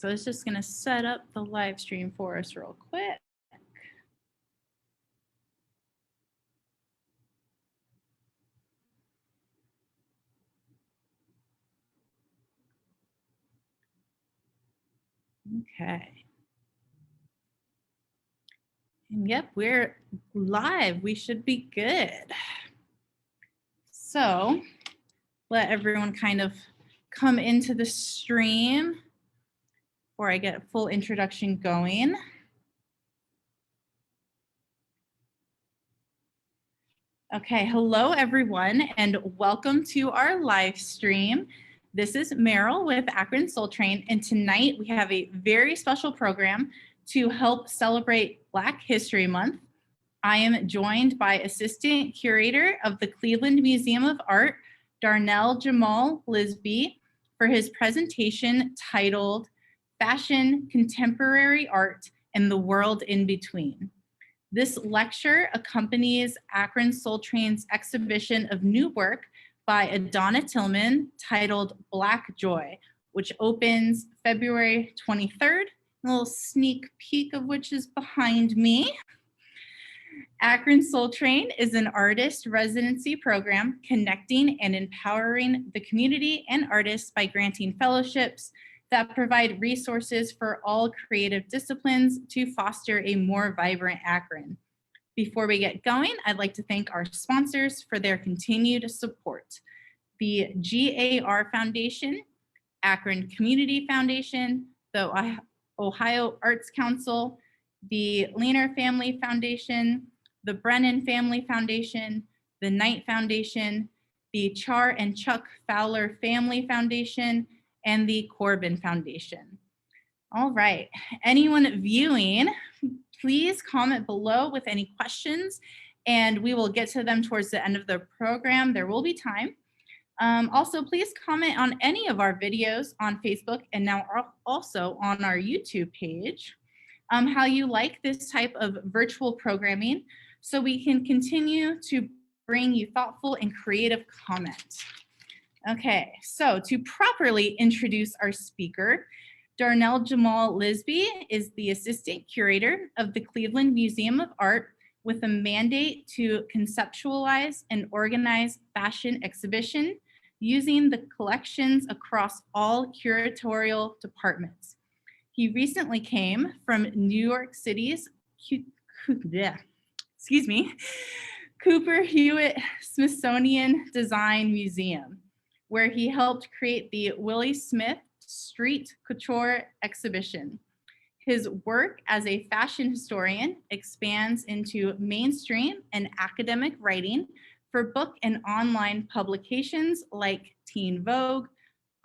So it's just going to set up the live stream for us real quick. Okay. And yep, we're live. We should be good. So let everyone kind of come into the stream before I get a full introduction going. Okay, hello everyone, and welcome to our live stream. This is Meryl with Akron Soul Train, and tonight we have a very special program to help celebrate Black History Month. I am joined by Assistant Curator of the Cleveland Museum of Art, Darnell-Jamal Lisby, for his presentation titled Fashion, Contemporary Art, and the World in Between. This lecture accompanies Akron Soul Train's exhibition of new work by Adana Tillman titled Black Joy, which opens February 23rd, a little sneak peek of which is behind me. Akron Soul Train is an artist residency program connecting and empowering the community and artists by granting fellowships that provide resources for all creative disciplines to foster a more vibrant Akron. Before we get going, I'd like to thank our sponsors for their continued support. The GAR Foundation, Akron Community Foundation, the Ohio Arts Council, the Leaner Family Foundation, the Brennan Family Foundation, the Knight Foundation, the Char and Chuck Fowler Family Foundation, and the Corbin Foundation. All right, anyone viewing, please comment below with any questions, and we will get to them towards the end of the program. There will be time. Also, please comment on any of our videos on Facebook and now also on our YouTube page, how you like this type of virtual programming so we can continue to bring you thoughtful and creative comments. Okay, so to properly introduce our speaker, Darnell-Jamal Lisby is the Assistant Curator of the Cleveland Museum of Art with a mandate to conceptualize and organize fashion exhibition using the collections across all curatorial departments. He recently came from New York City's Cooper Hewitt Smithsonian Design Museum, where he helped create the Willi Smith Street Couture exhibition. His work as a fashion historian expands into mainstream and academic writing for book and online publications like Teen Vogue,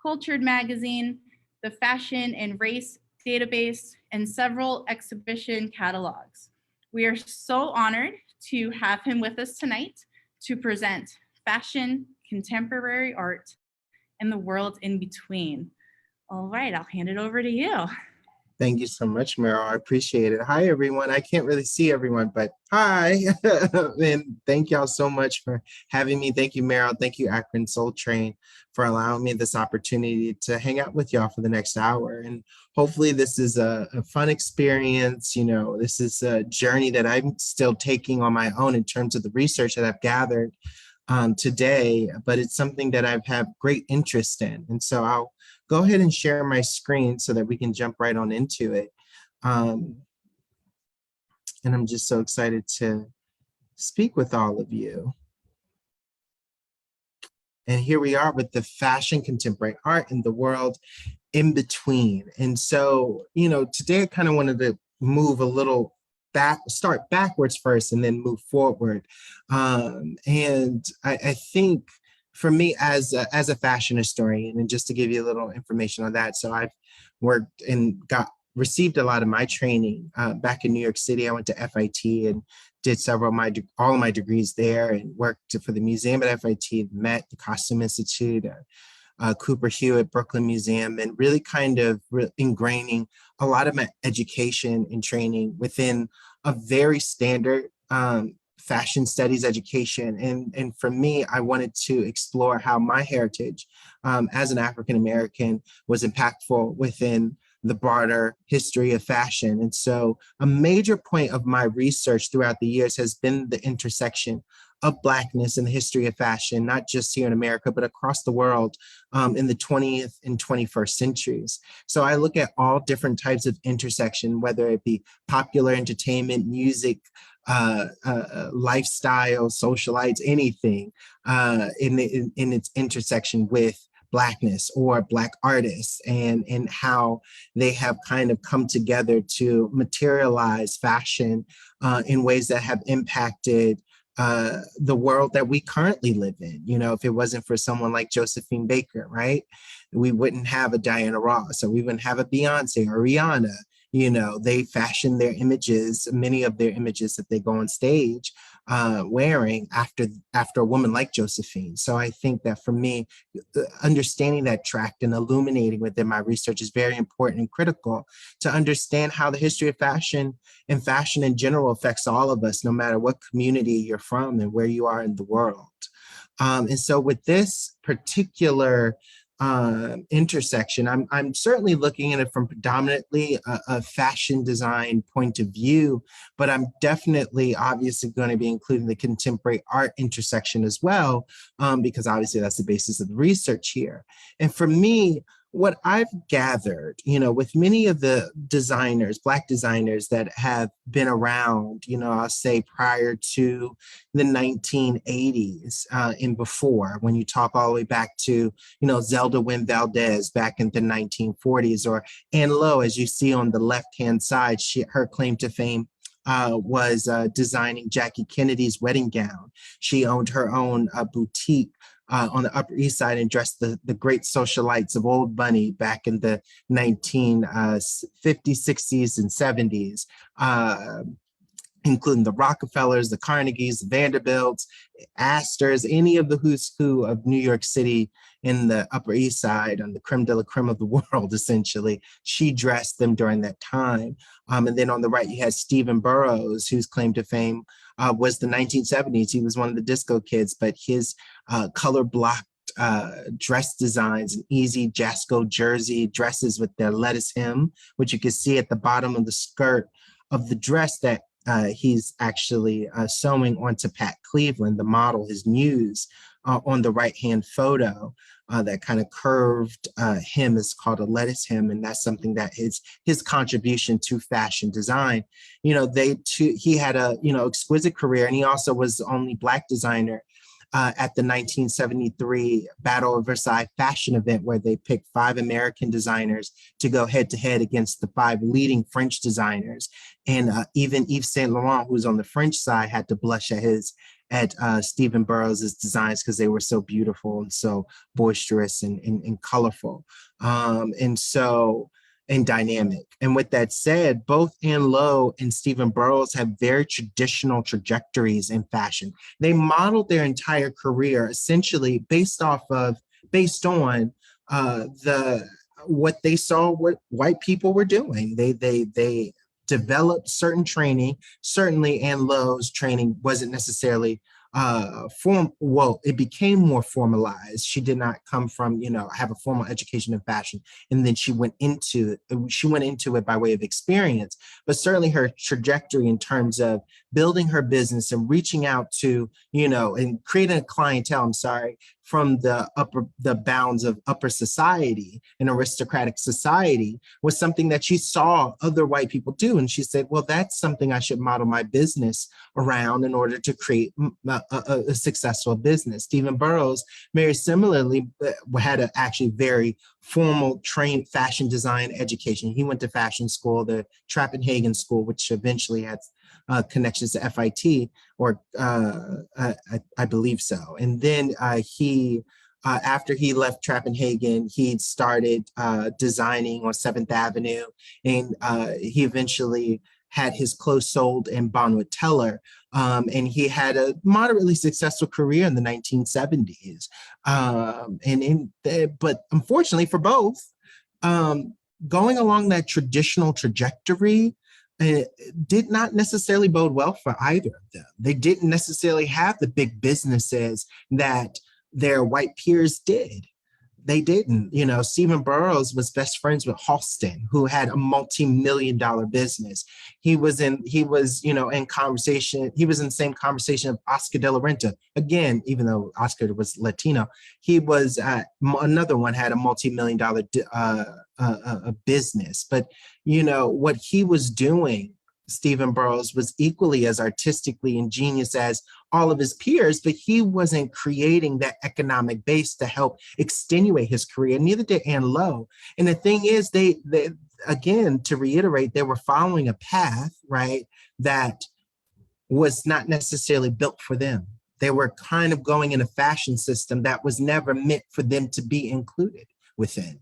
Cultured Magazine, the Fashion and Race Database, and several exhibition catalogs. We are so honored to have him with us tonight to present Fashion, Contemporary Art, and the World in Between. All right, I'll hand it over to you. Thank you so much, Meryl. I appreciate it. Hi, everyone. I can't really see everyone, but hi. And thank y'all so much for having me. Thank you, Meryl. Thank you, Akron Soul Train, for allowing me this opportunity to hang out with y'all for the next hour. And hopefully this is a fun experience. You know, this is a journey that I'm still taking on my own in terms of the research that I've gathered today, but it's something that I've had great interest in. And so I'll go ahead and share my screen so that we can jump right on into it. And I'm just so excited to speak with all of you. And here we are with the fashion, contemporary art, and the world in between. And so, you know, today I kind of wanted to move a little start backwards first and then move forward. And I think for me as a fashion historian, and just to give you a little information on that, so I've worked and received a lot of my training back in New York City. I went to FIT and did all of my degrees there, and worked for the museum at FIT, the Met, the Costume Institute, Cooper Hewitt, Brooklyn Museum, and really kind of ingraining a lot of my education and training within a very standard fashion studies education. And for me, I wanted to explore how my heritage as an African-American was impactful within the broader history of fashion. And so a major point of my research throughout the years has been the intersection of Blackness in the history of fashion, not just here in America, but across the world in the 20th and 21st centuries. So I look at all different types of intersection, whether it be popular entertainment, music, lifestyle, socialites, anything in its intersection with Blackness or Black artists and how they have kind of come together to materialize fashion in ways that have impacted the world that we currently live in. You know, if it wasn't for someone like Josephine Baker, right, we wouldn't have a Diana Ross, or we wouldn't have a Beyonce or Rihanna. You know, they fashion their images, many of their images that they go on stage wearing after a woman like Josephine. So I think that for me, understanding that tract and illuminating within my research is very important and critical to understand how the history of fashion and fashion in general affects all of us, no matter what community you're from and where you are in the world. And so with this particular intersection, I'm certainly looking at it from predominantly a fashion design point of view, but I'm definitely obviously going to be including the contemporary art intersection as well, because obviously that's the basis of the research here. And for me, what I've gathered, you know, with many of the designers, Black designers that have been around, you know, I'll say prior to the 1980s and before, when you talk all the way back to, you know, Zelda Wynne Valdez back in the 1940s, or Anne Lowe, as you see on the left-hand side, her claim to fame was designing Jackie Kennedy's wedding gown. She owned her own boutique on the Upper East Side and dressed the great socialites of Old Bunny back in the 1950s, 60s, and 70s, including the Rockefellers, the Carnegies, the Vanderbilts, Astors, any of the who's who of New York City in the Upper East Side, and the creme de la creme of the world, essentially. She dressed them during that time. And then on the right, you had Stephen Burrows, whose claim to fame was the 1970s. He was one of the disco kids, but his color blocked dress designs and easy Jasco jersey dresses with their lettuce hem, which you can see at the bottom of the skirt of the dress that he's actually sewing onto Pat Cleveland, the model, his muse, on the right-hand photo. That kind of curved hem is called a lettuce hem, and that's something that is his contribution to fashion design. You know, he had a, you know, exquisite career, and he also was the only Black designer at the 1973 Battle of Versailles fashion event, where they picked 5 American designers to go head to head against the 5 leading French designers. And even Yves Saint Laurent, who was on the French side, had to blush at Stephen Burrows' designs because they were so beautiful and so boisterous and colorful. And dynamic. And with that said, both Anne Lowe and Stephen Burrows have very traditional trajectories in fashion. They modeled their entire career essentially based on what they saw what white people were doing. They developed certain training. Certainly Anne Lowe's training wasn't necessarily it became more formalized. She did not come from, you know, have a formal education in fashion, and then she went into it by way of experience. But certainly her trajectory in terms of building her business and reaching out to, you know, and creating a clientele, from the bounds of upper society and aristocratic society, was something that she saw other white people do. And she said, well, that's something I should model my business around in order to create a successful business. Stephen Burrows, very similarly, had an actually very formal trained fashion design education. He went to fashion school, the Trappenhagen School, which eventually had connections to FIT, or I believe so. And then after he left Trappenhagen, he started designing on 7th Avenue, and he eventually had his clothes sold in Bonwit Teller, and he had a moderately successful career in the 1970s. But unfortunately for both, going along that traditional trajectory did not necessarily bode well for either of them. They didn't necessarily have the big businesses that their white peers did. They didn't. You know, Stephen Burrows was best friends with Halston, who had a multi-million-dollar business. He was, in conversation. He was in the same conversation of Oscar de la Renta. Again, even though Oscar was Latino, he was another one had a multi-million-dollar business. But, what he was doing, Stephen Burrows, was equally as artistically ingenious as all of his peers, but he wasn't creating that economic base to help extenuate his career. Neither did Ann Lowe. And the thing is, they again, to reiterate, they were following a path, right, that was not necessarily built for them. They were kind of going in a fashion system that was never meant for them to be included within.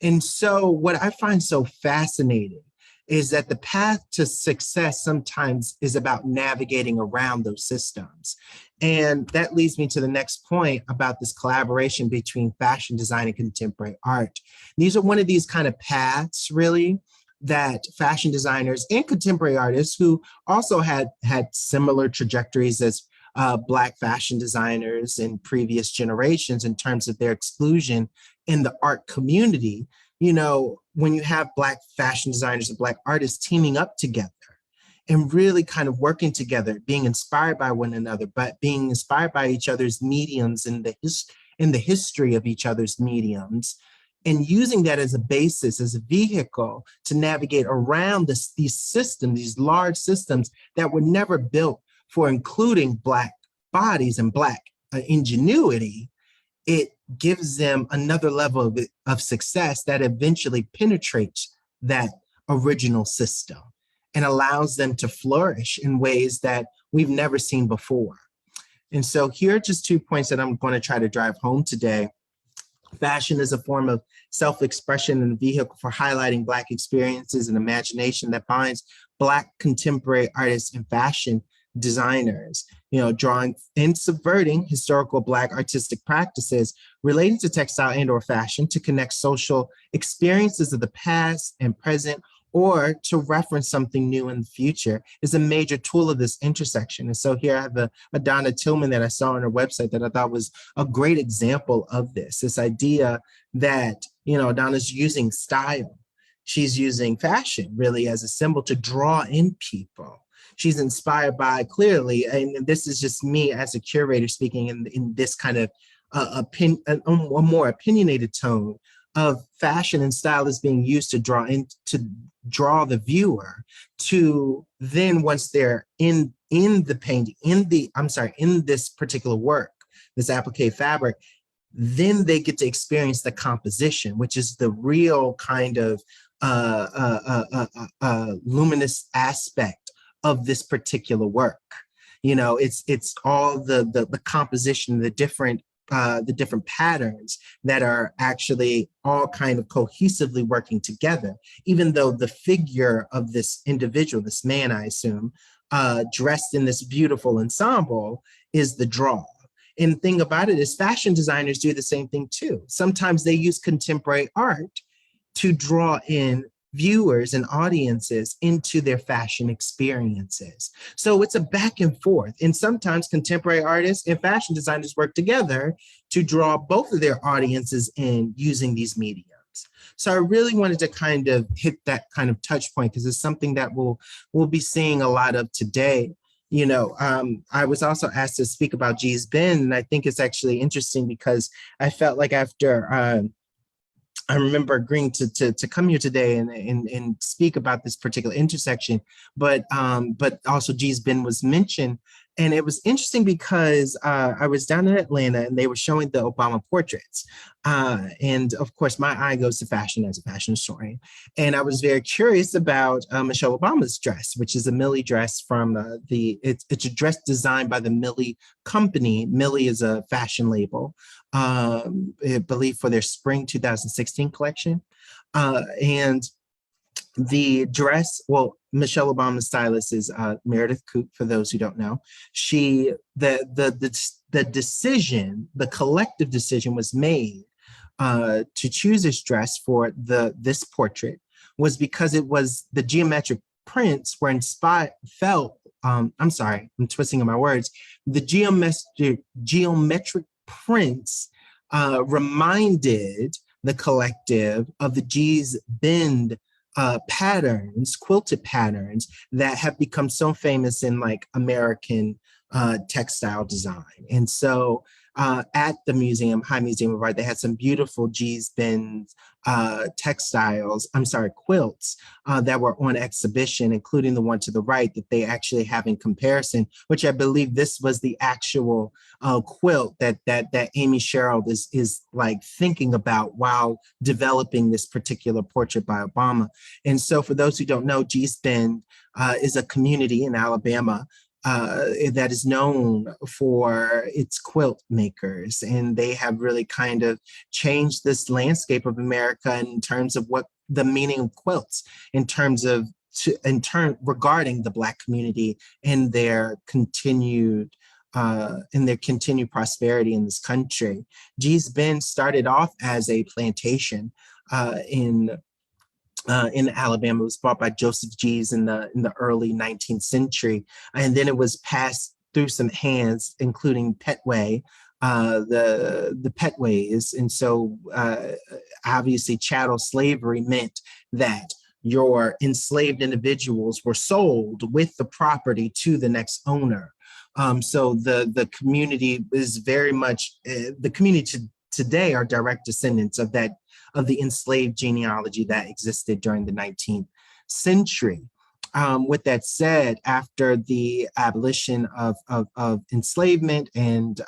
And so what I find so fascinating is that the path to success sometimes is about navigating around those systems. And that leads me to the next point about this collaboration between fashion design and contemporary art. These are one of these kind of paths, really, that fashion designers and contemporary artists who also had similar trajectories as Black fashion designers in previous generations in terms of their exclusion in the art community. When you have Black fashion designers and Black artists teaming up together and really kind of working together, being inspired by one another, but being inspired by each other's mediums and the history of each other's mediums, and using that as a basis, as a vehicle to navigate around these systems, these large systems that were never built for including Black bodies and Black ingenuity. It gives them another level of success that eventually penetrates that original system and allows them to flourish in ways that we've never seen before. And so here are just 2 points that I'm going to try to drive home today. Fashion is a form of self-expression and a vehicle for highlighting Black experiences and imagination that binds Black contemporary artists and fashion designers, drawing and subverting historical Black artistic practices relating to textile and or fashion to connect social experiences of the past and present, or to reference something new in the future, is a major tool of this intersection. And so here I have a Donna Tillman that I saw on her website that I thought was a great example of this idea that, Donna's using style. She's using fashion really as a symbol to draw in people. She's inspired by, clearly, and this is just me as a curator speaking in this kind of a more opinionated tone of fashion and style is being used to draw the viewer to then, once they're in the painting, in this particular work, this applique fabric, then they get to experience the composition, which is the real kind of luminous aspect of this particular work. It's all the composition, the different patterns that are actually all kind of cohesively working together, even though the figure of this individual, this man, I assume, dressed in this beautiful ensemble, is the draw. And the thing about it is fashion designers do the same thing too. Sometimes they use contemporary art to draw in viewers and audiences into their fashion experiences. So it's a back and forth. And sometimes contemporary artists and fashion designers work together to draw both of their audiences in using these mediums. So I really wanted to kind of hit that kind of touch point because it's something that we'll be seeing a lot of today. I was also asked to speak about Gee's Bend, and I think it's actually interesting because I felt like after I remember agreeing to come here today and speak about this particular intersection, but also Gee's Bend was mentioned. And it was interesting because I was down in Atlanta and they were showing the Obama portraits. And of course, my eye goes to fashion as a fashion historian. And I was very curious about Michelle Obama's dress, which is a Millie dress from it's a dress designed by the Millie company. Millie is a fashion label, I believe for their spring 2016 collection. And the dress, Michelle Obama's stylist is Meredith Coop, for those who don't know. The decision, the collective decision was made to choose this dress for this portrait was because it was the geometric prints were inspired, I'm twisting in my words. The geometric prints reminded the collective of the G's Bend patterns, quilted patterns that have become so famous in like American textile design. And so at the museum, High Museum of Art, they had some beautiful G's Bend quilts that were on exhibition, including the one to the right that they actually have in comparison, which I believe this was the actual quilt that Amy Sherald is like thinking about while developing this particular portrait by Obama. And so for those who don't know, G's Bend is a community in Alabama that is known for its quilt makers. And they have really kind of changed this landscape of America in terms of what the meaning of quilts, regarding the Black community and their continued prosperity in this country. G's Bend started off as a plantation in Alabama. It was bought by Joseph G's in the early 19th century, and then it was passed through some hands, including Petway, the Petways. And so obviously chattel slavery meant that your enslaved individuals were sold with the property to the next owner. So the community is very much, the community today are direct descendants of the enslaved genealogy that existed during the 19th century. With that said, after the abolition of enslavement and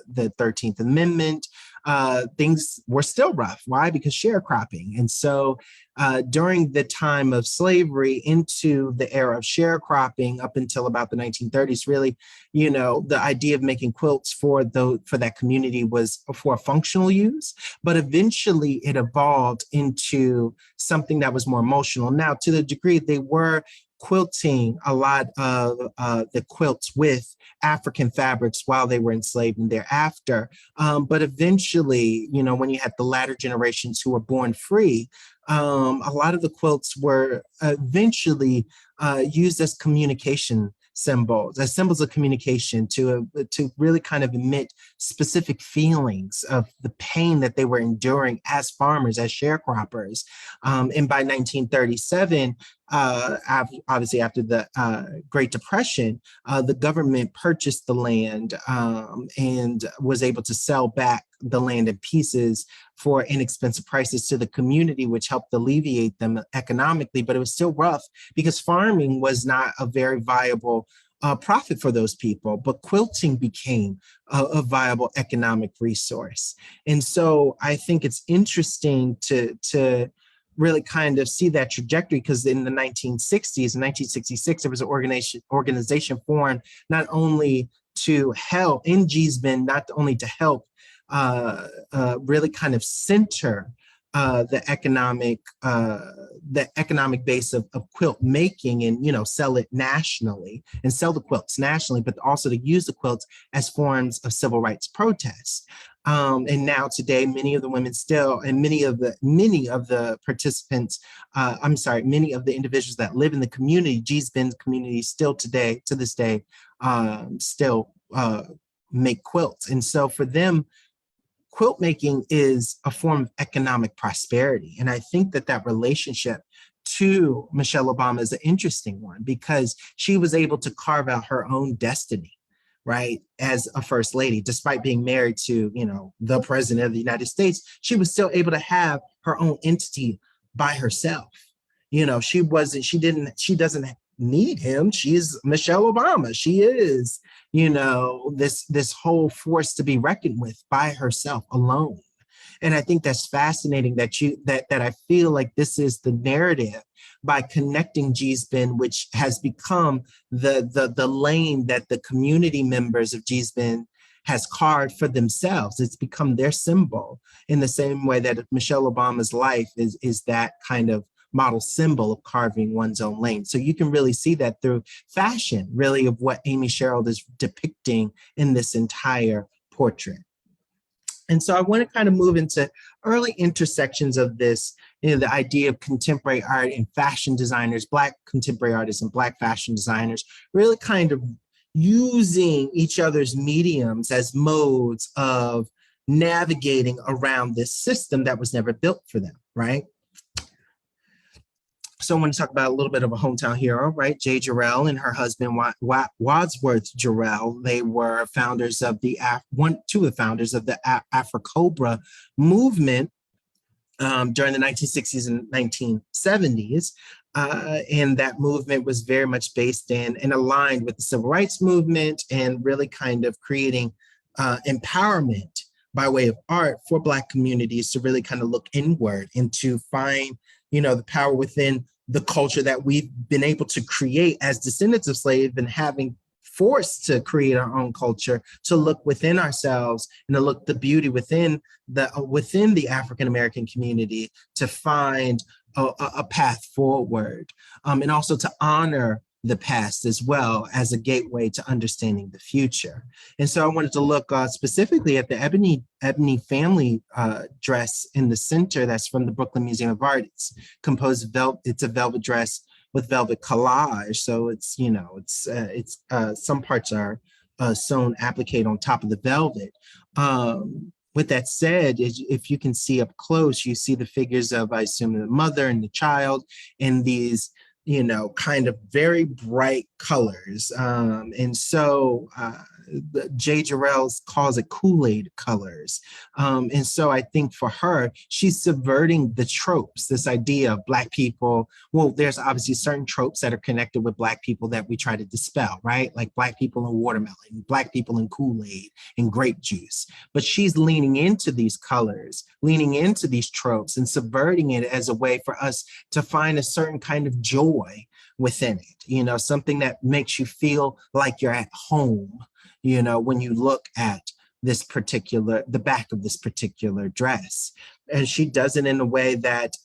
the 13th Amendment, things were still rough. Why? Because sharecropping. And so during the time of slavery into the era of sharecropping up until about the 1930s, really, the idea of making quilts for that community was for functional use, but eventually it evolved into something that was more emotional. Now, to the degree they were quilting a lot of the quilts with African fabrics while they were enslaved and thereafter. But eventually, when you had the latter generations who were born free, a lot of the quilts were eventually used as communication symbols, as symbols of communication to really kind of emit specific feelings of the pain that they were enduring as farmers, as sharecroppers. And by 1937, obviously after the Great Depression, the government purchased the land and was able to sell back the land in pieces for inexpensive prices to the community, which helped alleviate them economically. But it was still rough because farming was not a very viable profit for those people, but quilting became a viable economic resource. And so I think it's interesting to really kind of see that trajectory, because in the 1960s, in 1966, there was an organization formed not only to help in G's Bend, not only to help really kind of center the economic base of quilt making and sell it nationally and sell the quilts nationally, but also to use the quilts as forms of civil rights protests. And now today, many of the women still, and many of the participants, many of the individuals that live in the community, G's Bend community, still today, to this day, still make quilts. And so for them, quilt making is a form of economic prosperity. And I think that relationship to Michelle Obama is an interesting one, because she was able to carve out her own destiny, right, as a first lady. Despite being married to, the president of the United States, she was still able to have her own entity by herself. She doesn't need him. She is Michelle Obama. She is, this whole force to be reckoned with by herself alone. And I think that's fascinating that I feel like this is the narrative by connecting G's Bend, which has become the lane that the community members of G's Bend has carved for themselves. It's become their symbol, in the same way that Michelle Obama's life is that kind of model symbol of carving one's own lane. So you can really see that through fashion, really, of what Amy Sherald is depicting in this entire portrait. And so I want to kind of move into early intersections of this, the idea of contemporary art and fashion designers, Black contemporary artists and Black fashion designers, really kind of using each other's mediums as modes of navigating around this system that was never built for them, right? So I want to talk about a little bit of a hometown hero, right? J. Jarrell and her husband, Wadsworth Jarrell. They were founders of two of the founders of the Afro-Cobra movement during the 1960s and 1970s. And that movement was very much based in and aligned with the civil rights movement and really kind of creating empowerment by way of art for Black communities to really kind of look inward and to find, the power within the culture that we've been able to create as descendants of slaves and having forced to create our own culture, to look within ourselves and to look the beauty within the African American community to find a path forward, and also to honor the past as well as a gateway to understanding the future. And so I wanted to look specifically at the ebony family dress in the center. That's from the Brooklyn Museum of Art. It's composed of it's a velvet dress with velvet collage. So it's, some parts are sewn applique on top of the velvet. With that said, if you can see up close, you see the figures of, I assume, the mother and the child in these, kind of very bright colors. And so J. Jarrell calls it Kool-Aid colors. And so I think for her, she's subverting the tropes, this idea of Black people. Well, there's obviously certain tropes that are connected with Black people that we try to dispel, right? Like Black people in watermelon, Black people in Kool-Aid and grape juice. But she's leaning into these colors, leaning into these tropes and subverting it as a way for us to find a certain kind of joy within it, something that makes you feel like you're at home, when you look at the back of this particular dress. And she does it in a way that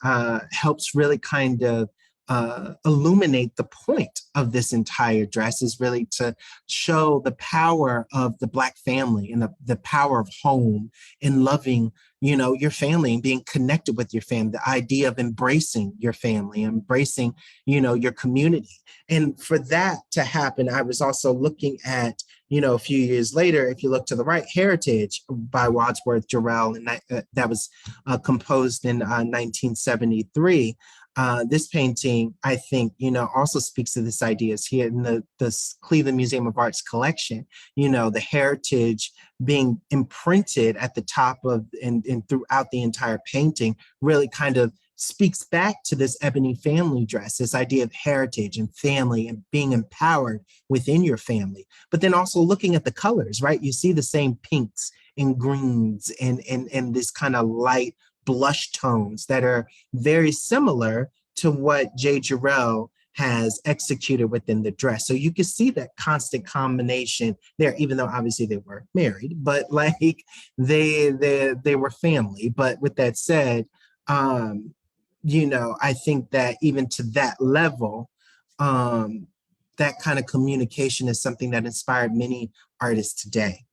helps really kind of illuminate the point of this entire dress, is really to show the power of the Black family and the power of home and loving, your family and being connected with your family, the idea of embracing your family, embracing, your community. And for that to happen, I was also looking at, a few years later, if you look to the right, Heritage by Wadsworth Jarrell, and that was composed in 1973. This painting, I think, also speaks to this idea. Is here in the Cleveland Museum of Art's collection, the heritage being imprinted at the top of and throughout the entire painting really kind of speaks back to this ebony family dress, this idea of heritage and family and being empowered within your family. But then also looking at the colors, right? You see the same pinks and greens and this kind of light blush tones that are very similar to what J. Jarrell has executed within the dress. So you can see that constant combination there, even though obviously they were married, but like they were family. But with that said, I think that even to that level, that kind of communication is something that inspired many artists today.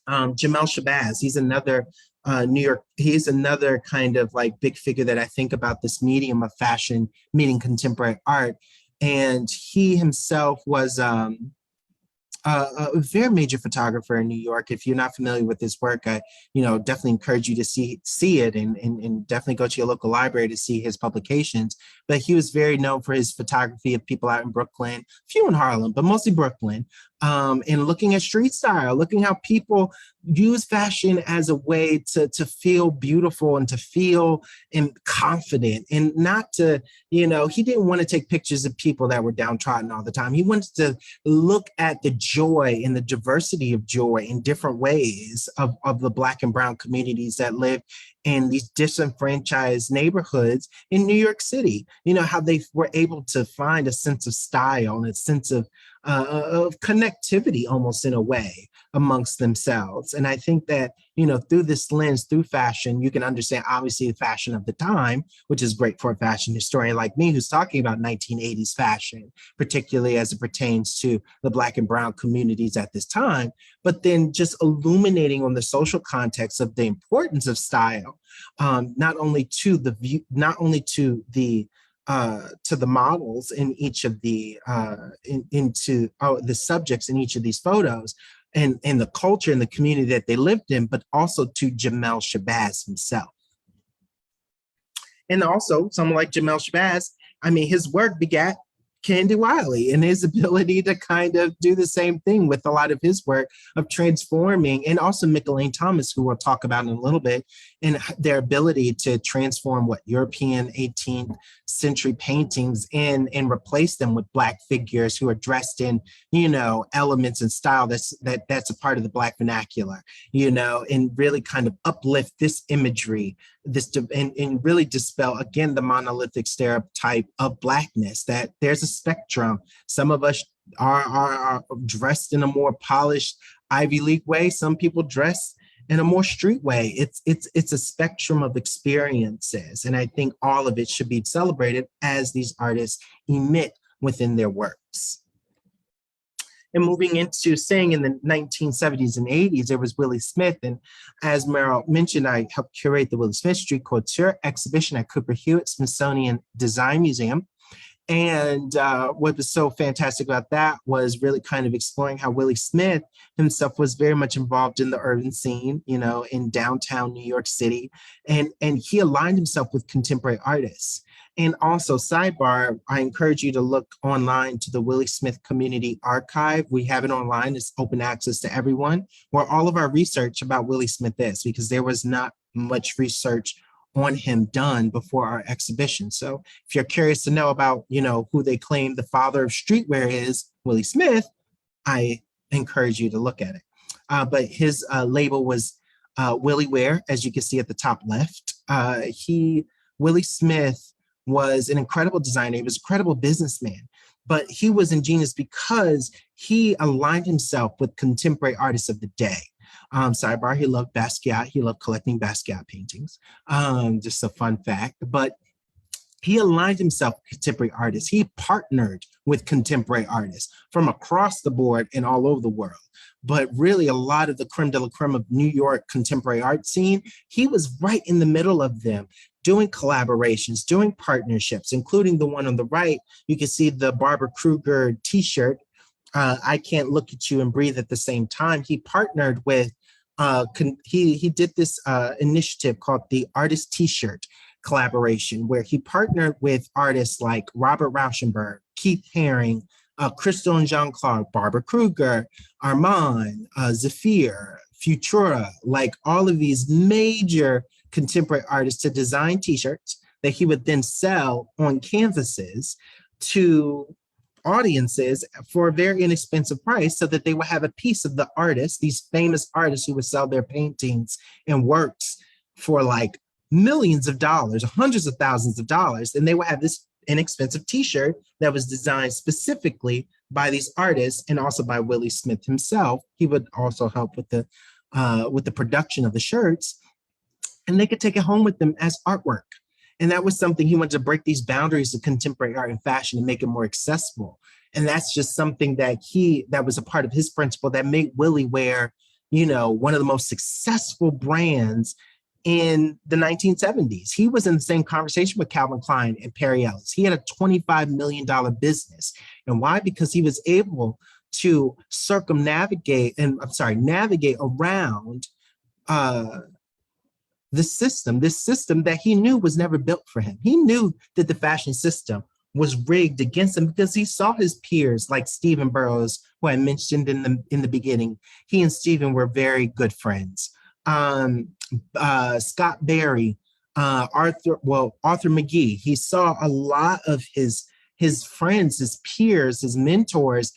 Jamel Shabazz, he's another he's another kind of like big figure that I think about this medium of fashion meeting contemporary art. And he himself was a very major photographer in New York. If you're not familiar with his work, I definitely encourage you to see it and definitely go to your local library to see his publications. But he was very known for his photography of people out in Brooklyn, few in Harlem, but mostly Brooklyn, and looking at street style, looking how people use fashion as a way to feel beautiful and to feel confident, and not to, he didn't want to take pictures of people that were downtrodden all the time. He wanted to look at the joy and the diversity of joy in different ways of the Black and Brown communities that live in these disenfranchised neighborhoods in New York City. How they were able to find a sense of style and a sense of connectivity almost in a way amongst themselves. And I think that, through this lens, through fashion, you can understand obviously the fashion of the time, which is great for a fashion historian like me who's talking about 1980s fashion, particularly as it pertains to the Black and Brown communities at this time, but then just illuminating on the social context of the importance of style, not only to the models in each of the the subjects in each of these photos, and the culture and the community that they lived in, but also to Jamel Shabazz himself. And also someone like Jamel Shabazz, I mean, his work begat Candy Wiley and his ability to kind of do the same thing with a lot of his work of transforming, and also Micheline Thomas, who we'll talk about in a little bit, and their ability to transform European 18th century paintings and replace them with Black figures who are dressed in, elements and style that's a part of the Black vernacular, and really kind of uplift this imagery, and really dispel, again, the monolithic stereotype of Blackness, that there's a spectrum. Some of us are dressed in a more polished Ivy League way. Some people dress in a more street way. It's a spectrum of experiences. And I think all of it should be celebrated as these artists emit within their works. And moving into saying in the 1970s and 80s, there was Willi Smith. And as Meryl mentioned, I helped curate the Willi Smith Street Couture exhibition at Cooper Hewitt Smithsonian Design Museum. And what was so fantastic about that was really kind of exploring how Willi Smith himself was very much involved in the urban scene, in downtown New York City. And he aligned himself with contemporary artists. And also, sidebar, I encourage you to look online to the Willi Smith Community Archive. We have it online. It's open access to everyone, where all of our research about Willi Smith is, because there was not much research on him done before our exhibition. So if you're curious to know about, who they claim the father of streetwear is, Willi Smith, I encourage you to look at it. But his label was WilliWear, as you can see at the top left. Willi Smith was an incredible designer. He was a credible businessman, but he was ingenious because he aligned himself with contemporary artists of the day. Sidebar, he loved Basquiat. He loved collecting Basquiat paintings. Just a fun fact. But he aligned himself with contemporary artists. He partnered with contemporary artists from across the board and all over the world. But really, a lot of the creme de la creme of New York contemporary art scene, he was right in the middle of them, doing collaborations, doing partnerships, including the one on the right. You can see the Barbara Kruger t-shirt, I Can't Look at You and Breathe at the Same Time. He partnered with, he did this initiative called the Artist T-shirt collaboration, where he partnered with artists like Robert Rauschenberg, Keith Haring, Crystal and Jean-Claude, Barbara Kruger, Armand, Zafir, Futura, like all of these major contemporary artists, to design t-shirts that he would then sell on canvases to audiences for a very inexpensive price, so that they would have a piece of the artists, these famous artists who would sell their paintings and works for like millions of dollars, hundreds of thousands of dollars, and they would have this inexpensive t-shirt that was designed specifically by these artists and also by Willi Smith himself. He would also help with the production of the shirts, and they could take it home with them as artwork. And that was something he wanted to break these boundaries of contemporary art and fashion and make it more accessible. And that's just something that was a part of his principle that made WilliWear, one of the most successful brands in the 1970s. He was in the same conversation with Calvin Klein and Perry Ellis. He had a $25 million business. And why? Because he was able to navigate around this system that he knew was never built for him. He knew that the fashion system was rigged against him because he saw his peers like Stephen Burrows, who I mentioned in the beginning. He and Stephen were very good friends. Scott Berry, Arthur McGee. He saw a lot of his friends, his peers, his mentors,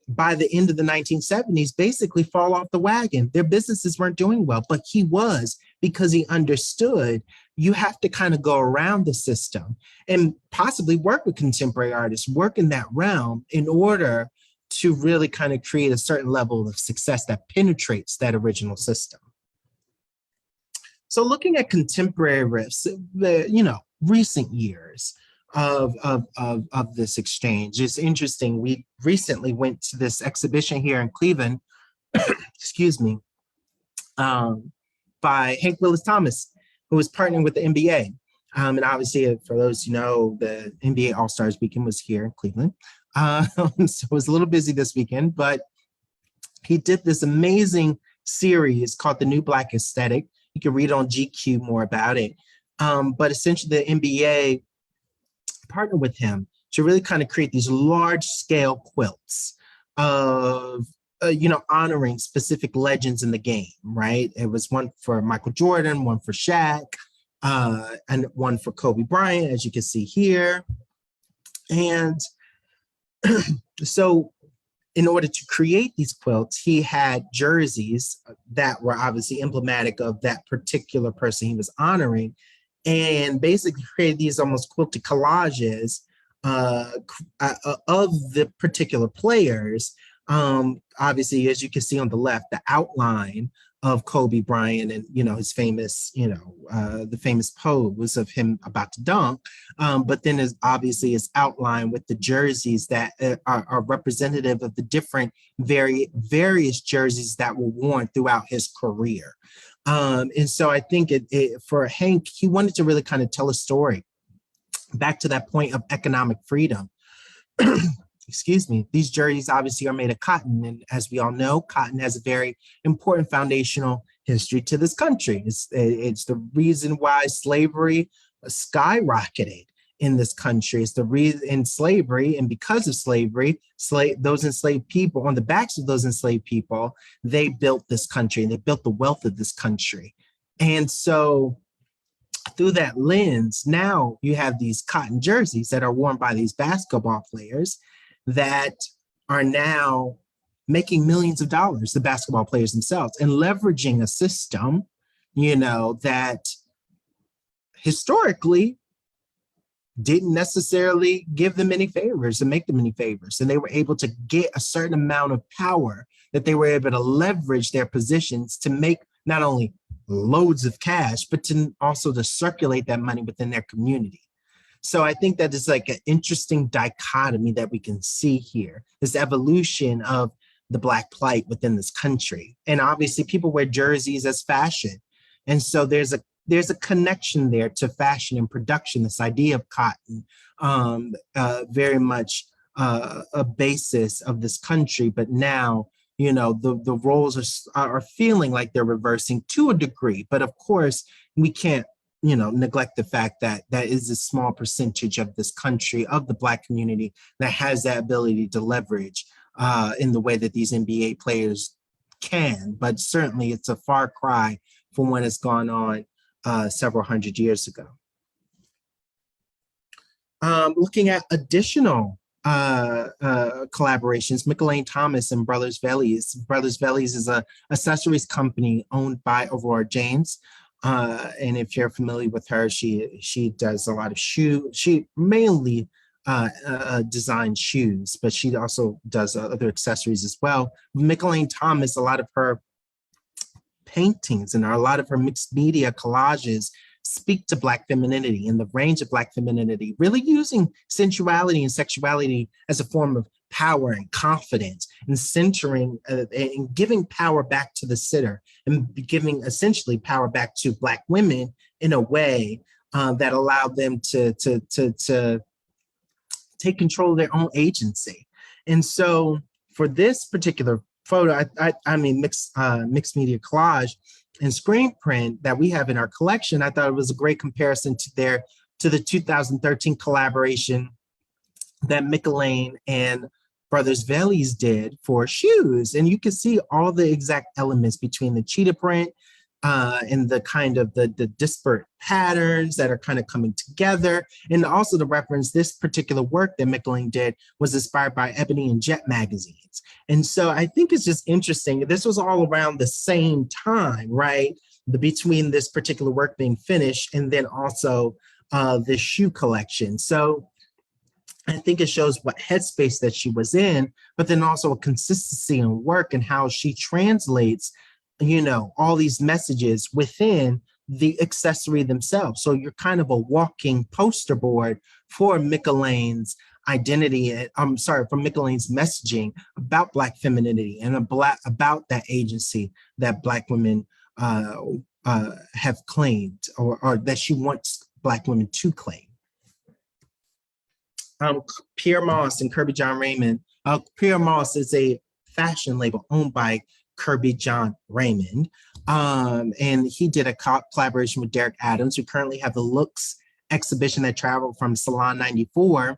by the end of the 1970s, basically fall off the wagon. Their businesses weren't doing well, but he was, because he understood you have to kind of go around the system and possibly work with contemporary artists, work in that realm in order to really kind of create a certain level of success that penetrates that original system. So looking at contemporary riffs, recent years of this exchange, it's interesting. We recently went to this exhibition here in Cleveland, excuse me, by Hank Willis Thomas, who was partnering with the NBA. And obviously, for those who know, the NBA All-Stars weekend was here in Cleveland. So it was a little busy this weekend, but he did this amazing series called The New Black Aesthetic. You can read on GQ more about it. But essentially the NBA partnered with him to really kind of create these large scale quilts of, honoring specific legends in the game, right? It was one for Michael Jordan, one for Shaq, and one for Kobe Bryant, as you can see here. And so in order to create these quilts, he had jerseys that were obviously emblematic of that particular person he was honoring, and basically created these almost quilted collages of the particular players. Obviously, as you can see on the left, the outline of Kobe Bryant and, his famous, the famous pose of him about to dunk. But then is obviously his outline with the jerseys that are representative of the different various jerseys that were worn throughout his career. And so I think for Hank, he wanted to really kind of tell a story back to that point of economic freedom. Excuse me, these jerseys obviously are made of cotton. And as we all know, cotton has a very important foundational history to this country. It's the reason why slavery skyrocketed in this country. It's the reason in slavery, and because of slavery, those enslaved people, on the backs of those enslaved people, they built this country and they built the wealth of this country. And so through that lens, now you have these cotton jerseys that are worn by these basketball players that are now making millions of dollars, the basketball players themselves, and leveraging a system, that historically didn't necessarily give them any favors and make them any favors. And they were able to get a certain amount of power that they were able to leverage their positions to make not only loads of cash, but to also to circulate that money within their community. So I think that is like an interesting dichotomy that we can see here, this evolution of the Black plight within this country. And obviously people wear jerseys as fashion. And so there's a connection there to fashion and production, this idea of cotton, very much a basis of this country. But now, the roles are feeling like they're reversing to a degree. But of course, we can't neglect the fact that that is a small percentage of this country, of the Black community, that has that ability to leverage in the way that these NBA players can. But certainly it's a far cry from when it's gone on several hundred years ago. Looking at additional collaborations, Michelane Thomas and Brothers Vellies. Brothers Vellies is a accessories company owned by Aurora James. And if you're familiar with her, she does a lot of she mainly designs shoes, but she also does other accessories as well. Michelane Thomas, a lot of her paintings and a lot of her mixed media collages speak to Black femininity and the range of Black femininity, really using sensuality and sexuality as a form of power and confidence, and centering and giving power back to the sitter, and giving essentially power back to Black women in a way that allowed them to take control of their own agency. And so for this particular photo, I mean mixed media collage and screen print that we have in our collection, I thought it was a great comparison to the 2013 collaboration that Michelane and Brothers Vellies did for shoes. And you can see all the exact elements between the cheetah print and the kind of the disparate patterns that are kind of coming together. And also to reference, this particular work that Michelane did was inspired by Ebony and Jet magazines. And so I think it's just interesting. This was all around the same time, right? Between this particular work being finished and then also the shoe collection. So I think it shows what headspace that she was in, but then also a consistency in work and how she translates, all these messages within the accessory themselves. So you're kind of a walking poster board for Michelane's identity, for Michelane's messaging about Black femininity and about that agency that Black women have claimed or that she wants Black women to claim. Pierre Moss and Kerby Jean-Raymond. Pierre Moss is a fashion label owned by Kerby Jean-Raymond. And he did a collaboration with Derrick Adams, who currently have the Looks exhibition that traveled from Salon 94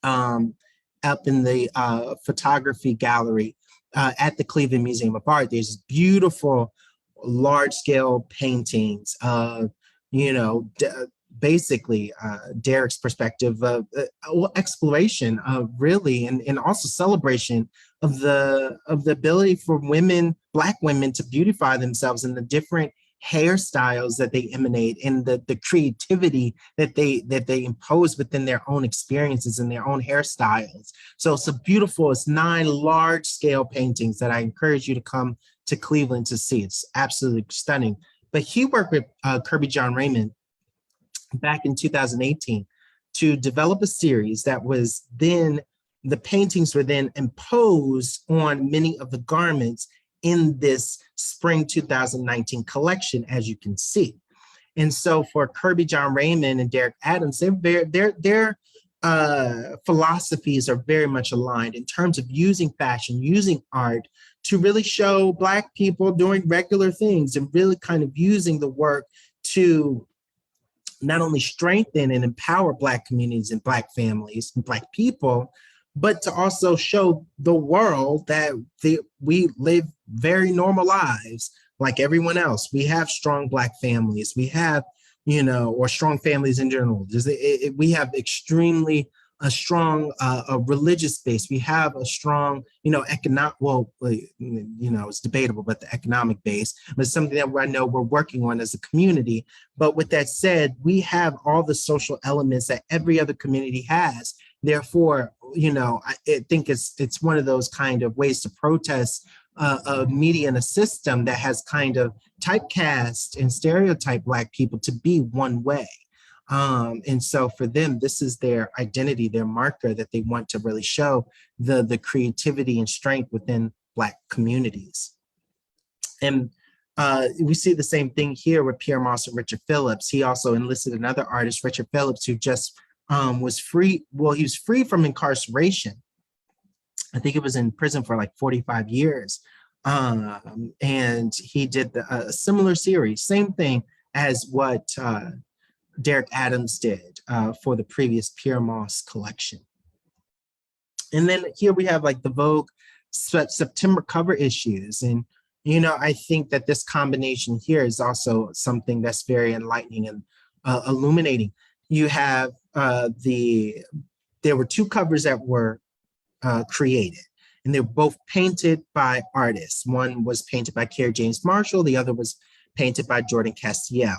up in the photography gallery at the Cleveland Museum of Art. There's beautiful large-scale paintings of, basically Derrick's perspective of exploration of really, and also celebration of the ability for women, Black women, to beautify themselves in the different hairstyles that they emanate and the creativity that they impose within their own experiences and their own hairstyles. So it's 9 large scale paintings that I encourage you to come to Cleveland to see. It's absolutely stunning. But he worked with Kerby Jean-Raymond back in 2018 to develop a series that was then, the paintings were then imposed on many of the garments in this spring 2019 collection, as you can see. And so for Kerby Jean-Raymond and Derrick Adams, their philosophies are very much aligned in terms of using fashion, using art to really show Black people doing regular things and really kind of using the work to not only strengthen and empower Black communities and Black families and Black people, but to also show the world that we live very normal lives like everyone else. We have strong Black families. We have, or strong families in general. We have extremely a strong religious base. We have a strong, economic, it's debatable, but the economic base, but it's something that I know we're working on as a community. But with that said, we have all the social elements that every other community has. Therefore, I think it's one of those kind of ways to protest a media and a system that has kind of typecast and stereotyped Black people to be one way. And so for them, this is their identity, their marker that they want to really show the creativity and strength within Black communities. And we see the same thing here with Pierre Moss and Richard Phillips. He also enlisted another artist, Richard Phillips, who just was free. Well, he was free from incarceration. I think it was in prison for like 45 years. And he did a similar series, same thing as what Derrick Adams did for the previous Pierre Moss collection. And then here we have like the Vogue September cover issues. And, I think that this combination here is also something that's very enlightening and illuminating. You have there were 2 covers that were created, and they were both painted by artists. One was painted by Kerry James Marshall, the other was painted by Jordan Castiel.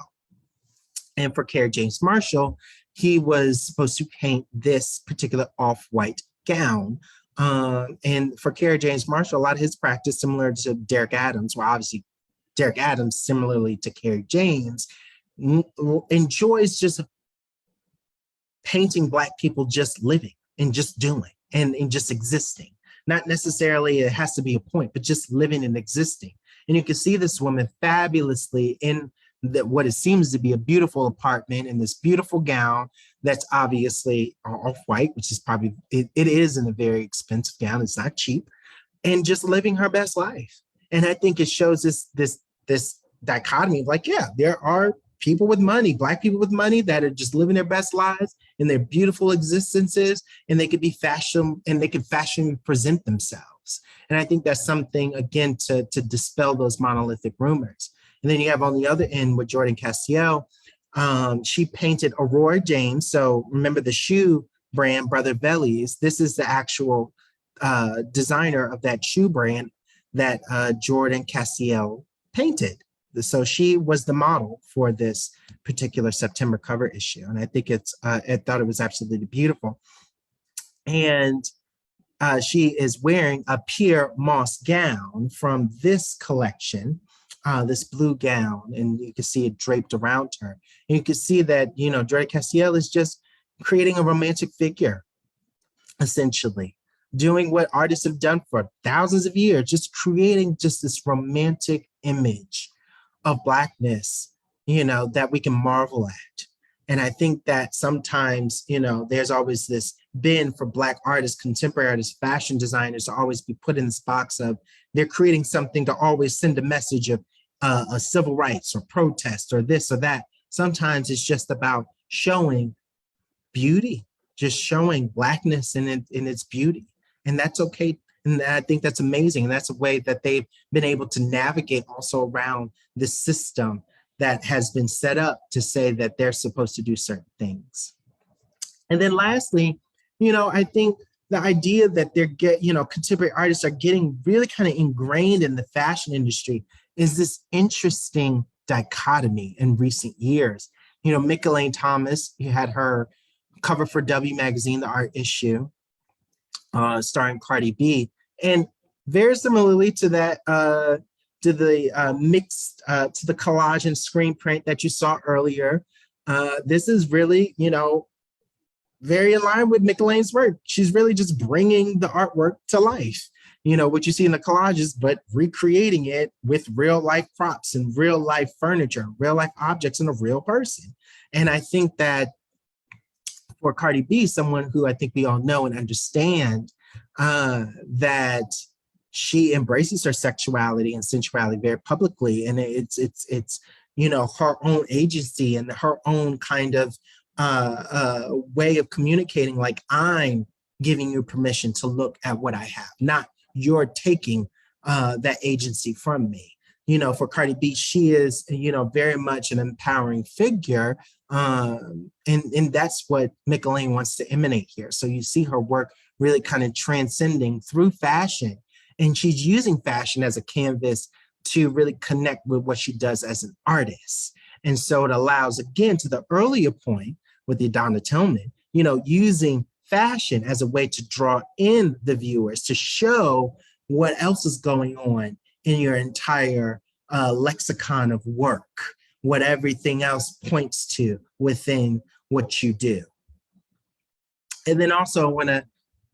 And for Kerry James Marshall, he was supposed to paint this particular off-white gown. And for Kerry James Marshall, a lot of his practice, similar to Derrick Adams, well, obviously Derrick Adams, similarly to Kerry James, enjoys just painting Black people just living and just doing and just existing. Not necessarily it has to be a point, but just living and existing. And you can see this woman fabulously in what it seems to be a beautiful apartment in this beautiful gown that's obviously off-white, which is probably, it is in a very expensive gown. It's not cheap, and just living her best life. And I think it shows this dichotomy of like, yeah, there are people with money, Black people with money that are just living their best lives in their beautiful existences, and they could be fashion and they can fashion present themselves. And I think that's something, again, to dispel those monolithic rumors. And then you have on the other end with Jordan Castiel, she painted Aurora James. So remember the shoe brand, Brother Bellies. This is the actual designer of that shoe brand that Jordan Castiel painted. So she was the model for this particular September cover issue. And I think I thought it was absolutely beautiful. And she is wearing a Pierre Moss gown from this collection, this blue gown, and you can see it draped around her. And you can see that, Jordan Castiel is just creating a romantic figure, essentially, doing what artists have done for thousands of years, just creating just this romantic image of Blackness, that we can marvel at. And I think that sometimes, there's always this been for Black artists, contemporary artists, fashion designers to always be put in this box of they're creating something to always send a message of a civil rights or protest or this or that. Sometimes it's just about showing beauty, just showing Blackness in its beauty. And that's okay. And I think that's amazing. And that's a way that they've been able to navigate also around this system that has been set up to say that they're supposed to do certain things. And then lastly, I think the idea that contemporary artists are getting really kind of ingrained in the fashion industry is this interesting dichotomy in recent years. Mickalene Thomas, you had her cover for W Magazine, the art issue, starring Cardi B. And very similarly to that, to the mixed, to the collage and screen print that you saw earlier, this is really, very in line with Mickalene's work. She's really just bringing the artwork to life. What you see in the collages, but recreating it with real life props and real life furniture, real life objects, and a real person. And I think that for Cardi B, someone who I think we all know and understand that she embraces her sexuality and sensuality very publicly, and it's her own agency and her own kind of way of communicating, like, I'm giving you permission to look at what I have, not you're taking that agency from me. For Cardi B, she is, very much an empowering figure. And that's what Mickalene wants to emanate here. So you see her work really kind of transcending through fashion. And she's using fashion as a canvas to really connect with what she does as an artist. And so it allows, again, to the earlier point with the Donna Tillman, using fashion as a way to draw in the viewers, to show what else is going on in your entire lexicon of work, what everything else points to within what you do. And then also I want to,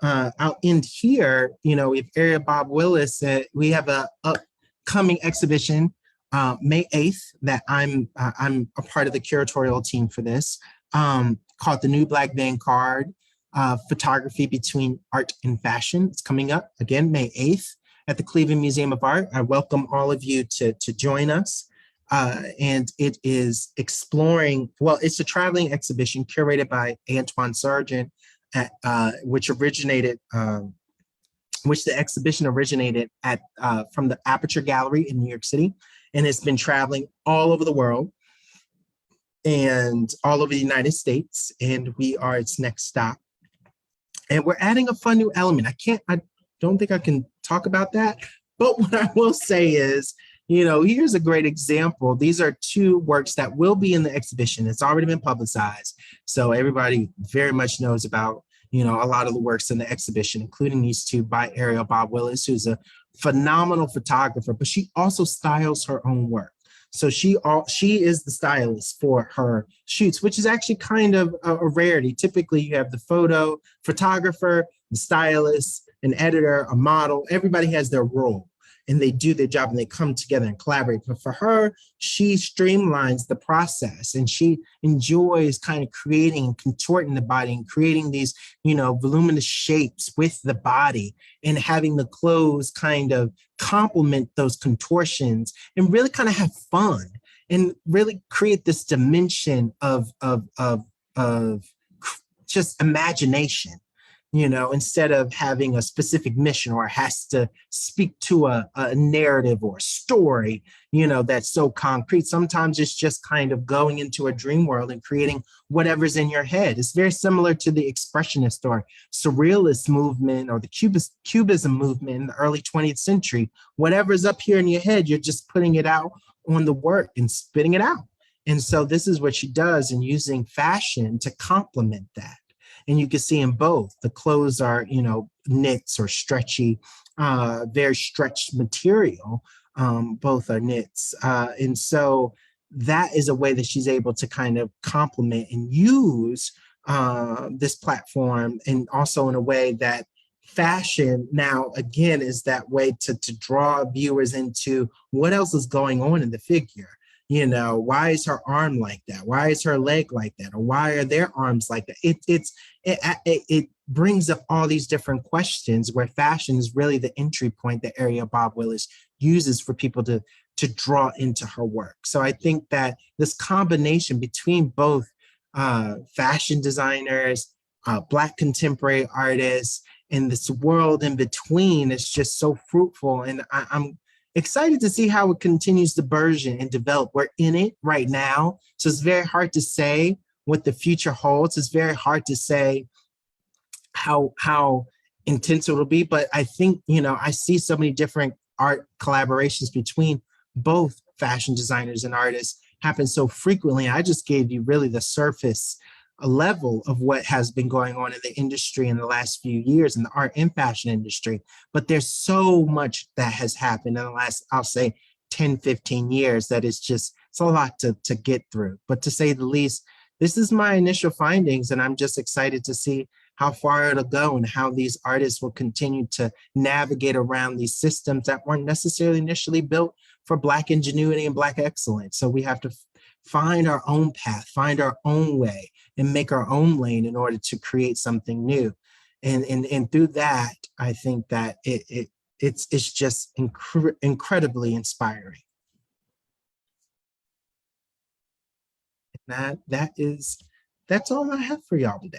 I'll end here, with Area Bob Willis, we have a upcoming exhibition, May 8th, that I'm a part of the curatorial team for this, called The New Black Vanguard, Photography Between Art and Fashion. It's coming up, again, May 8th at the Cleveland Museum of Art. I welcome all of you to join us. And it is exploring, it's a traveling exhibition curated by Antoine Sargent, which the exhibition originated from the Aperture Gallery in New York City, and it's been traveling all over the world and all over the United States, and we are its next stop. And we're adding a fun new element. I don't think I can talk about that, but what I will say is, here's a great example. These are two works that will be in the exhibition. It's already been publicized, so everybody very much knows about, a lot of the works in the exhibition, including these two by Ariel Bob Willis, who's a phenomenal photographer, but she also styles her own work. So she is the stylist for her shoots, which is actually kind of a rarity. Typically, you have the photographer, the stylist, an editor, a model. Everybody has their role, and they do their job, and they come together and collaborate. But for her, she streamlines the process, and she enjoys kind of creating and contorting the body and creating these, voluminous shapes with the body, and having the clothes kind of complement those contortions and really kind of have fun and really create this dimension of just imagination. Instead of having a specific mission or has to speak to a narrative or a story, that's so concrete. Sometimes it's just kind of going into a dream world and creating whatever's in your head. It's very similar to the expressionist or surrealist movement or the cubism movement in the early 20th century. Whatever's up here in your head, you're just putting it out on the work and spitting it out. And so this is what she does, and using fashion to complement that. And you can see in both, the clothes are, knits or stretchy, very stretched material. Both are knits. And so that is a way that she's able to kind of complement and use this platform, and also in a way that fashion now, again, is that way to draw viewers into what else is going on in the figure. Why is her arm like that? Why is her leg like that? Or why are their arms like that? brings up all these different questions where fashion is really the entry point, the area Bob Willis uses for people to draw into her work. So I think that this combination between both fashion designers, Black contemporary artists, and this world in between is just so fruitful. And I'm excited to see how it continues to burgeon and develop. We're in it right now. So it's very hard to say what the future holds. It's very hard to say how intense it'll be. But I think, I see so many different art collaborations between both fashion designers and artists happen so frequently. I just gave you really the surface level of what has been going on in the industry in the last few years in the art and fashion industry. But there's so much that has happened in the last, I'll say 10, 15 years that it's a lot to get through. But to say the least, this is my initial findings, and I'm just excited to see how far it'll go and how these artists will continue to navigate around these systems that weren't necessarily initially built for Black ingenuity and Black excellence. So we have to find our own path, find our own way, and make our own lane in order to create something new. And through that, I think that it's just incredibly inspiring. And that's all I have for y'all today.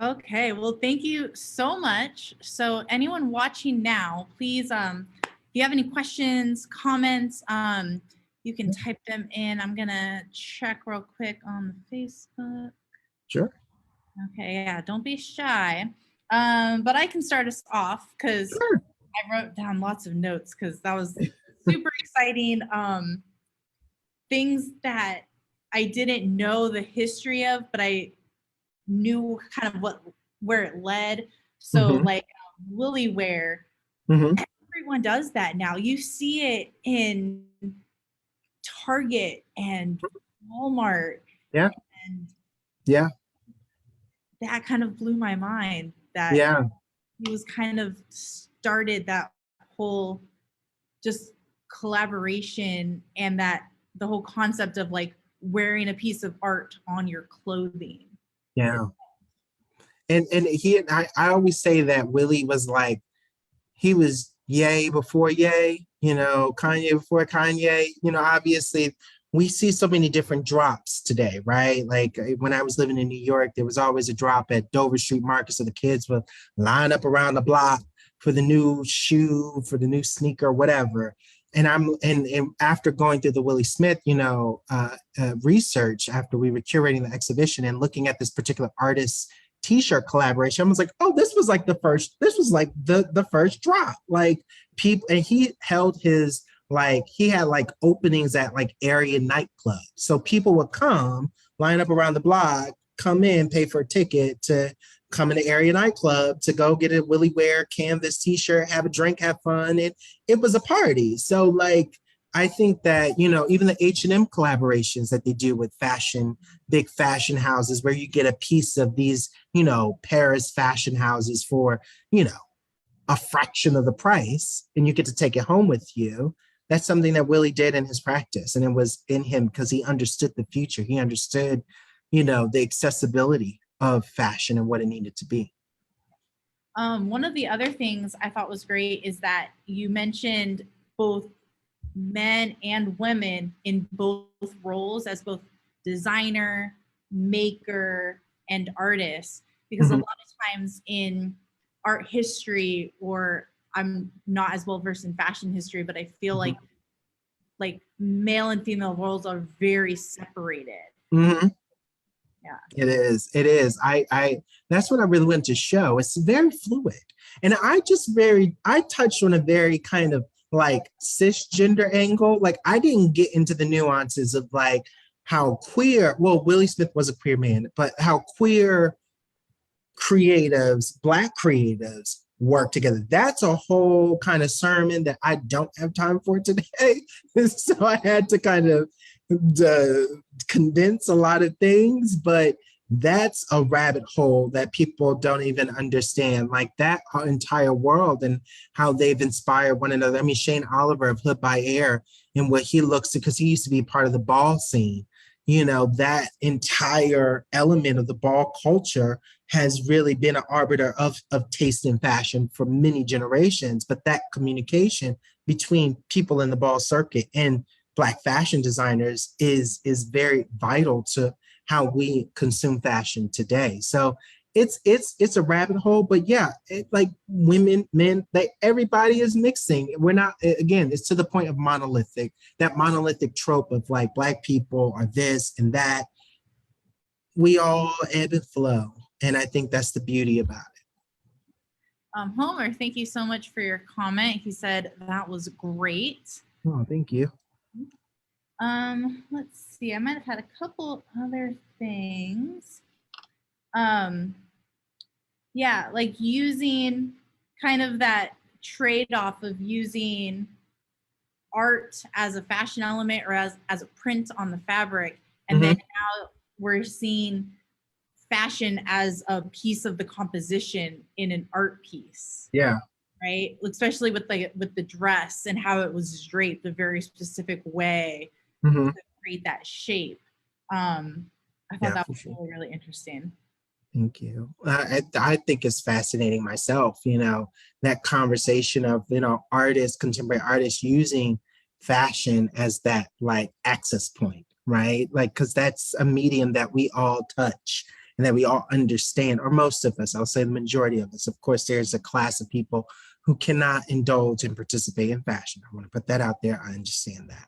Okay, well, thank you so much. So anyone watching now, please, if you have any questions, comments, you can type them in. I'm gonna check real quick on the Facebook. Sure. Okay, yeah, don't be shy. But I can start us off because Sure. I wrote down lots of notes because that was super exciting. Things that I didn't know the history of, but I knew kind of where it led. So like WilliWear, everyone does that now. You see it in Target and Walmart. Yeah. And yeah. That kind of blew my mind that he was kind of started that whole just collaboration and that the whole concept of like wearing a piece of art on your clothing. Yeah. And I always say that Willie was like, he was Ye before Ye, Kanye before Kanye. Obviously we see so many different drops today, right? Like when I was living in New York, there was always a drop at Dover Street Market. So the kids would line up around the block for the new shoe, for the new sneaker, whatever. And after going through the Willi Smith, research, after we were curating the exhibition and looking at this particular artist's t-shirt collaboration, I was like, oh, this was like the first drop. Like people, and he held his, like, he had like openings at like area nightclubs. So people would come, line up around the block, come in, pay for a ticket to come in the area nightclub to go get a WilliWear canvas t-shirt, have a drink, have fun. And it was a party. So like, I think that, even the H&M collaborations that they do with big fashion houses, where you get a piece of these, Paris fashion houses for, a fraction of the price, and you get to take it home with you. That's something that Willie did in his practice. And it was in him because he understood the future. He understood, the accessibility of fashion and what it needed to be. One of the other things I thought was great is that you mentioned both men and women in both roles as both designer, maker, and artist, because a lot of times in art history, or I'm not as well versed in fashion history, but I feel like male and female roles are very separated. Yeah. It is. I that's what I really wanted to show. It's very fluid. And I touched on a very kind of like cisgender angle. Like I didn't get into the nuances of like how queer, well, Willi Smith was a queer man, but how queer creatives, Black creatives work together. That's a whole kind of sermon that I don't have time for today. So I had to kind of condense a lot of things, but that's a rabbit hole that people don't even understand, like that entire world and how they've inspired one another. I mean, Shane Oliver of Hood by Air and what he looks to, because he used to be part of the ball scene, you know, that entire element of the ball culture has really been an arbiter of taste and fashion for many generations. But that communication between people in the ball circuit and Black fashion designers is very vital to how we consume fashion today. So it's a rabbit hole, but yeah, like women, men, they, everybody is mixing. We're not, again, it's to the point of monolithic, that monolithic trope of like Black people are this and that. We all ebb and flow, and I think that's the beauty about it. Homer, thank you so much for your comment. He said that was great. Oh, thank you. Let's see, I might have had a couple other things. Yeah, like using kind of that trade-off of using art as a fashion element or as a print on the fabric. And then now we're seeing fashion as a piece of the composition in an art piece. Yeah. Right? Especially with the dress and how it was draped a very specific way to create that shape. I thought that was really, really interesting. Thank you. I think it's fascinating myself, you know, that conversation of, you know, artists, contemporary artists using fashion as that like access point, right? Like, because that's a medium that we all touch and that we all understand, or most of us, I'll say the majority of us. Of course, there's a class of people who cannot indulge and participate in fashion. I want to put that out there. I understand that.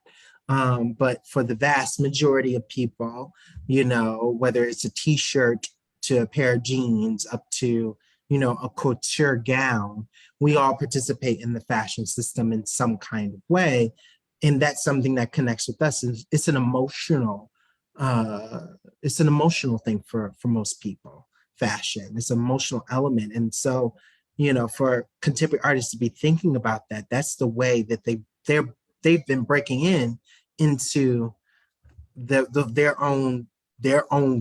But for the vast majority of people, you know, whether it's a t-shirt to a pair of jeans up to, you know, a couture gown, we all participate in the fashion system in some kind of way. And that's something that connects with us. It's an emotional thing for most people, fashion. It's an emotional element. And so, you know, for contemporary artists to be thinking about that, that's the way that they've been breaking into their own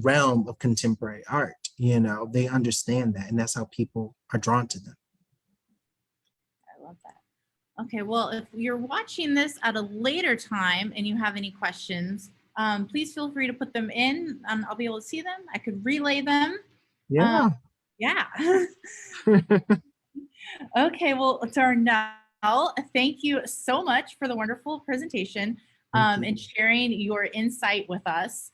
realm of contemporary art. You know, they understand that, and that's how people are drawn to them. I love that. Okay, well, if you're watching this at a later time and you have any questions, please feel free to put them in. I'll be able to see them. I could relay them. Yeah. Yeah. Okay, well, Darnell, thank you so much for the wonderful presentation and sharing your insight with us.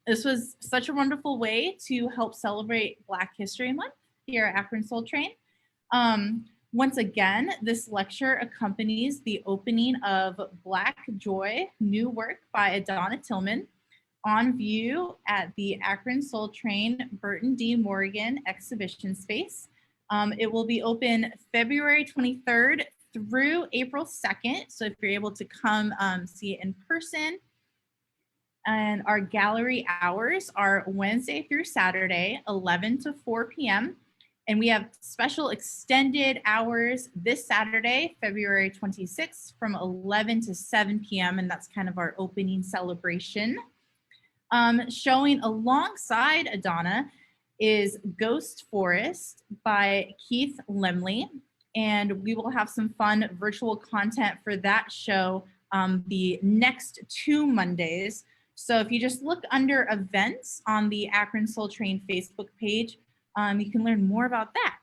This was such a wonderful way to help celebrate Black History Month here at Akron Soul Train. Once again, this lecture accompanies the opening of Black Joy, new work by Adana Tillman, on view at the Akron Soul Train Burton D. Morgan exhibition space. It will be open February 23rd through April 2nd. So if you're able to come see it in person. And our gallery hours are Wednesday through Saturday, 11 to 4 p.m. And we have special extended hours this Saturday, February 26th, from 11 to 7 p.m. And that's kind of our opening celebration. Showing alongside Adana is Ghost Forest by Keith Lemley. And we will have some fun virtual content for that show the next 2 Mondays. So if you just look under events on the Akron Soul Train Facebook page, you can learn more about that.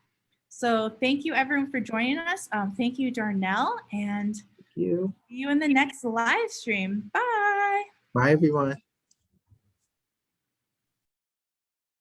So thank you everyone for joining us. Thank you, Darnell, and Thank you. see you in the next live stream. Bye. Bye, everyone.